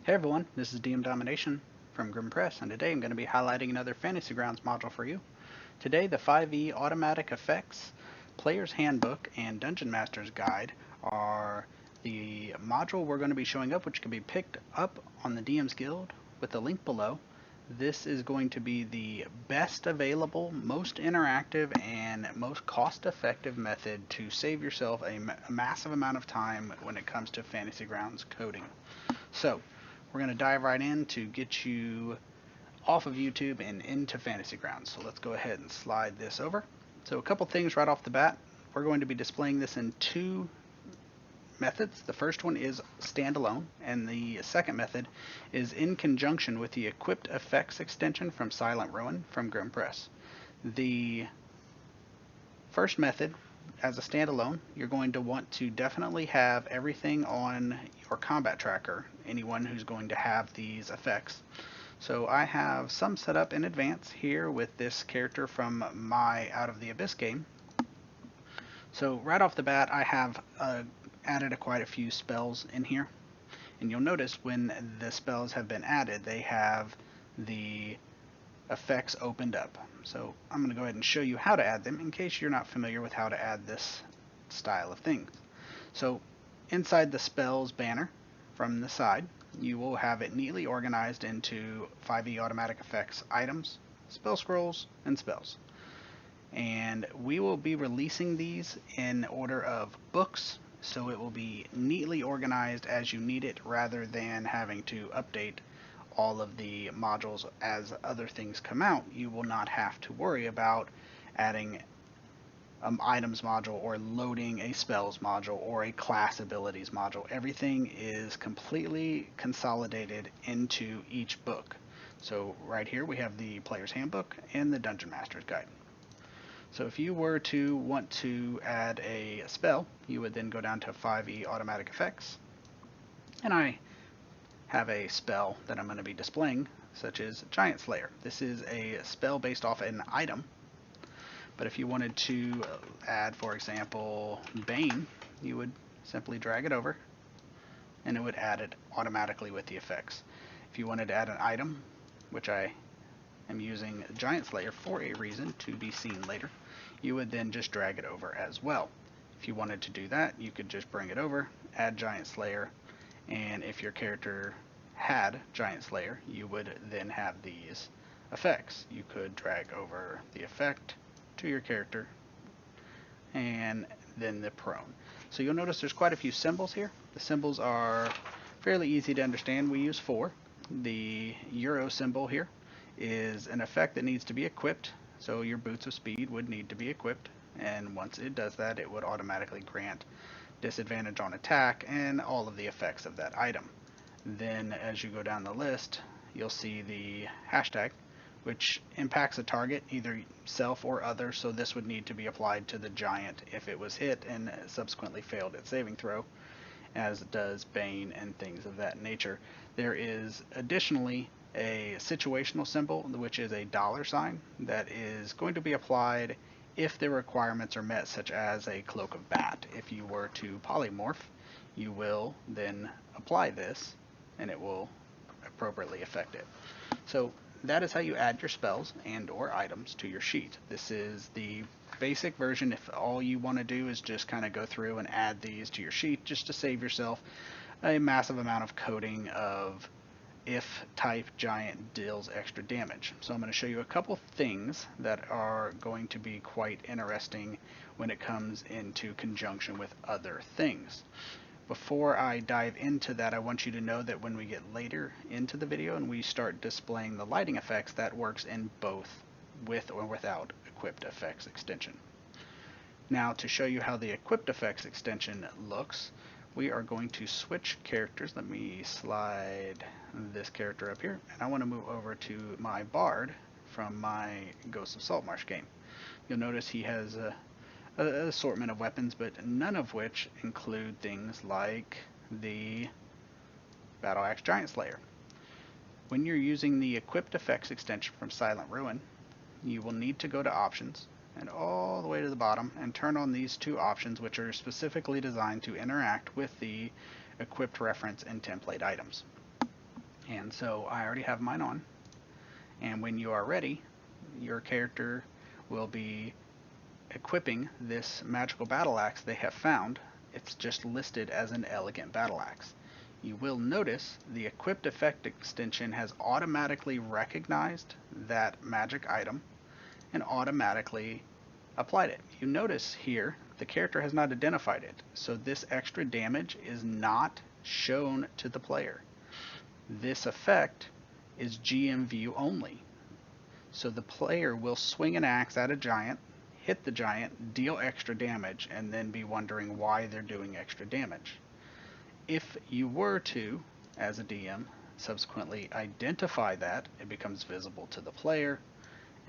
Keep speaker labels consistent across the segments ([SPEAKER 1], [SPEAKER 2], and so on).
[SPEAKER 1] Hey everyone, this is DM Domination from Grim Press, and today I'm going to be highlighting another Fantasy Grounds module for you. Today, the 5e Automatic Effects, Player's Handbook, and Dungeon Master's Guide are the module we're going to be showing up, which can be picked up on the DM's Guild with the link below. This is going to be the best available, most interactive, and most cost-effective method to save yourself a massive amount of time when it comes to Fantasy Grounds coding. So, we're going to dive right in to get you off of YouTube and into Fantasy Grounds. So let's go ahead and slide this over. So a couple things right off the bat. We're going to be displaying this in two methods. The first one is standalone, and the second method is in conjunction with the Equipped Effects extension from Silent Ruin from Grim Press. The first method, as a standalone, you're going to want to definitely have everything on your combat tracker, anyone who's going to have these effects. So I have some set up in advance here with this character from my Out of the Abyss game. So right off the bat, I have added quite a few spells in here. And you'll notice when the spells have been added, they have the effects opened up. So I'm going to go ahead and show you how to add them in case you're not familiar with how to add this style of things. So inside the spells banner from the side, you will have it neatly organized into 5e automatic effects items, spell scrolls, and spells. And we will be releasing these in order of books, so it will be neatly organized as you need it rather than having to update all of the modules as other things come out. You will not have to worry about adding items module or loading a spells module or a class abilities module. Everything is completely consolidated into each book. So right here we have the Player's Handbook and the Dungeon Master's Guide. So if you were to want to add a spell, you would then go down to 5e Automatic Effects, and I have a spell that I'm going to be displaying, such as Giant Slayer. This is a spell based off an item, but if you wanted to add, for example, Bane, you would simply drag it over, and it would add it automatically with the effects. If you wanted to add an item, which I am using Giant Slayer for a reason to be seen later, you would then just drag it over as well. If you wanted to do that, you could just bring it over, add Giant Slayer, and if your character had Giant Slayer, you would then have these effects. You could drag over the effect to your character and then the prone. So you'll notice there's quite a few symbols here. The symbols are fairly easy to understand. We use 4. The Euro symbol here is an effect that needs to be equipped, so your Boots of Speed would need to be equipped, and once it does that, it would automatically grant disadvantage on attack and all of the effects of that item. Then as you go down the list, you'll see the hashtag, which impacts a target, either self or other, so this would need to be applied to the giant if it was hit and subsequently failed its saving throw, as does Bane and things of that nature. There is additionally a situational symbol, which is a $sign that is going to be applied if the requirements are met, such as a Cloak of Bat. If you were to polymorph, you will then apply this and it will appropriately affect it. So that is how you add your spells and or items to your sheet. This is the basic version if all you want to do is just kind of go through and add these to your sheet just to save yourself a massive amount of coding of if type giant deals extra damage. So I'm going to show you a couple things that are going to be quite interesting when it comes into conjunction with other things. Before I dive into that, I want you to know that when we get later into the video and we start displaying the lighting effects, that works in both with or without Equipped Effects extension. Now to show you how the Equipped Effects extension looks, we are going to switch characters. Let me slide this character up here, and I want to move over to my Bard from my Ghosts of Saltmarsh game. You'll notice he has an assortment of weapons, but none of which include things like the Battle Axe Giant Slayer. When you're using the Equipped Effects extension from Silent Ruin, you will need to go to Options and all the way to the bottom and turn on these two options, which are specifically designed to interact with the equipped reference and template items. And so I already have mine on. And when you are ready, your character will be equipping this magical battle axe they have found. It's just listed as an elegant battle axe. You will notice the equipped effect extension has automatically recognized that magic item and automatically applied it. You notice here the character has not identified it, so this extra damage is not shown to the player. This effect is GM view only. So the player will swing an axe at a giant, hit the giant, deal extra damage, and then be wondering why they're doing extra damage. If you were to, as a DM, subsequently identify that, it becomes visible to the player,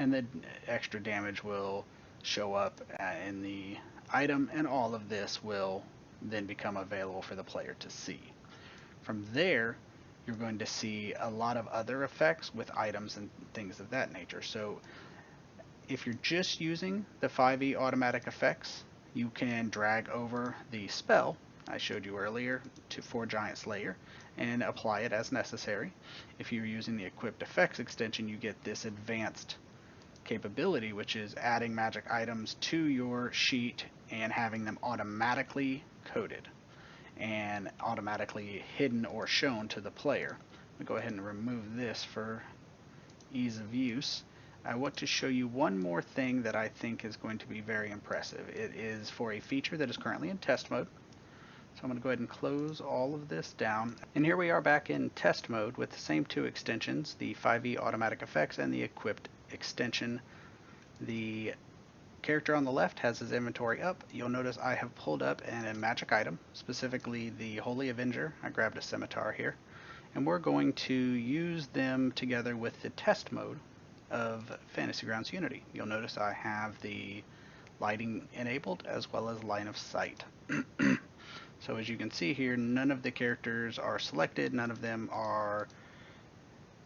[SPEAKER 1] and the extra damage will show up in the item, and all of this will then become available for the player to see. From there, you're going to see a lot of other effects with items and things of that nature. So if you're just using the 5e automatic effects, you can drag over the spell I showed you earlier for Giant Slayer and apply it as necessary. If you're using the equipped effects extension, you get this advanced capability, which is adding magic items to your sheet and having them automatically coded and automatically hidden or shown to the player. I'll go ahead and remove this for ease of use. I want to show you one more thing that I think is going to be very impressive. It is for a feature that is currently in test mode. So I'm going to go ahead and close all of this down. And here we are back in test mode with the same two extensions, the 5e automatic effects and the equipped extension. The character on the left has his inventory up. You'll notice I have pulled up a magic item, specifically the Holy Avenger. I grabbed a scimitar here. And we're going to use them together with the test mode of Fantasy Grounds Unity. You'll notice I have the lighting enabled as well as line of sight. So as you can see here, none of the characters are selected, none of them are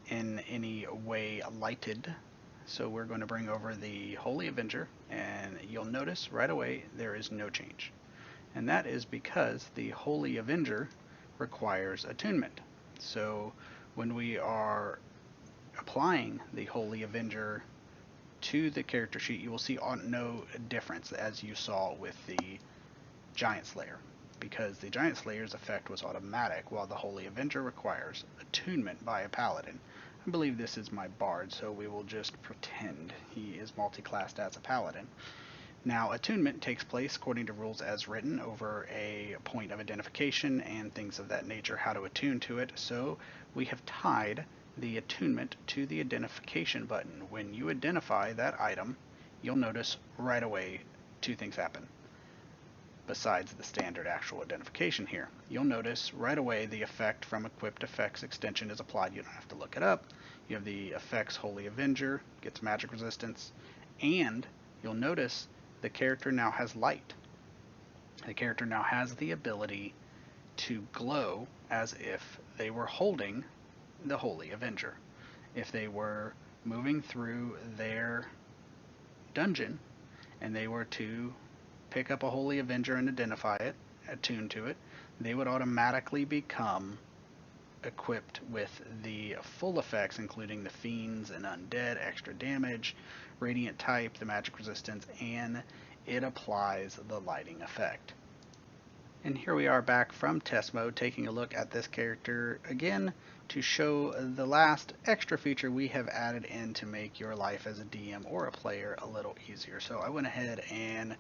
[SPEAKER 1] in any way lighted. So we're going to bring over the Holy Avenger, and you'll notice right away there is no change. And that is because the Holy Avenger requires attunement. So when we are applying the Holy Avenger to the character sheet, you will see no difference as you saw with the Giant Slayer, because the Giant Slayer's effect was automatic while the Holy Avenger requires attunement by a paladin. I believe this is my bard, so we will just pretend he is multi-classed as a paladin. Now, attunement takes place according to rules as written over a point of identification and things of that nature, how to attune to it. So we have tied the attunement to the identification button. When you identify that item, you'll notice right away two things happen. Besides the standard actual identification here, you'll notice right away the effect from equipped effects extension is applied. You don't have to look it up. You have the effects Holy Avenger, gets magic resistance, and you'll notice the character now has light. The character now has the ability to glow as if they were holding the Holy Avenger. If they were moving through their dungeon and they were to pick up a Holy Avenger and identify it, attune to it, they would automatically become equipped with the full effects, including the Fiends and Undead, extra damage, Radiant type, the magic resistance, and it applies the lighting effect. And here we are back from test mode, taking a look at this character again to show the last extra feature we have added in to make your life as a DM or a player a little easier. So I went ahead and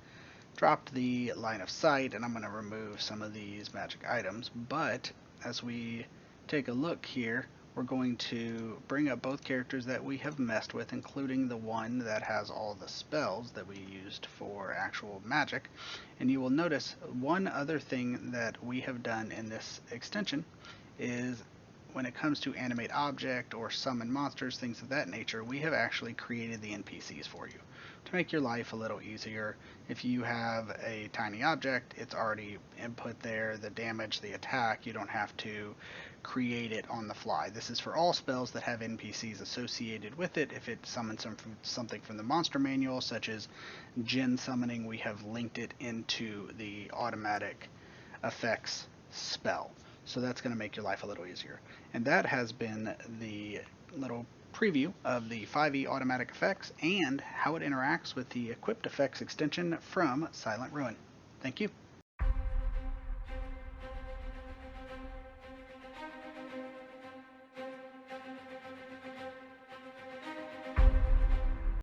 [SPEAKER 1] dropped the line of sight, and I'm going to remove some of these magic items, but as we take a look here, we're going to bring up both characters that we have messed with, including the one that has all the spells that we used for actual magic. And you will notice one other thing that we have done in this extension is when it comes to animate object or summon monsters, things of that nature, we have actually created the NPCs for you to make your life a little easier. If you have a tiny object, it's already input there, the damage, the attack, you don't have to create it on the fly. This is for all spells that have NPCs associated with it. If it summons something from the monster manual, such as Djinn summoning, we have linked it into the automatic effects spell. So that's going to make your life a little easier. And that has been the little preview of the 5e automatic effects and how it interacts with the equipped effects extension from Silent Ruin. Thank you.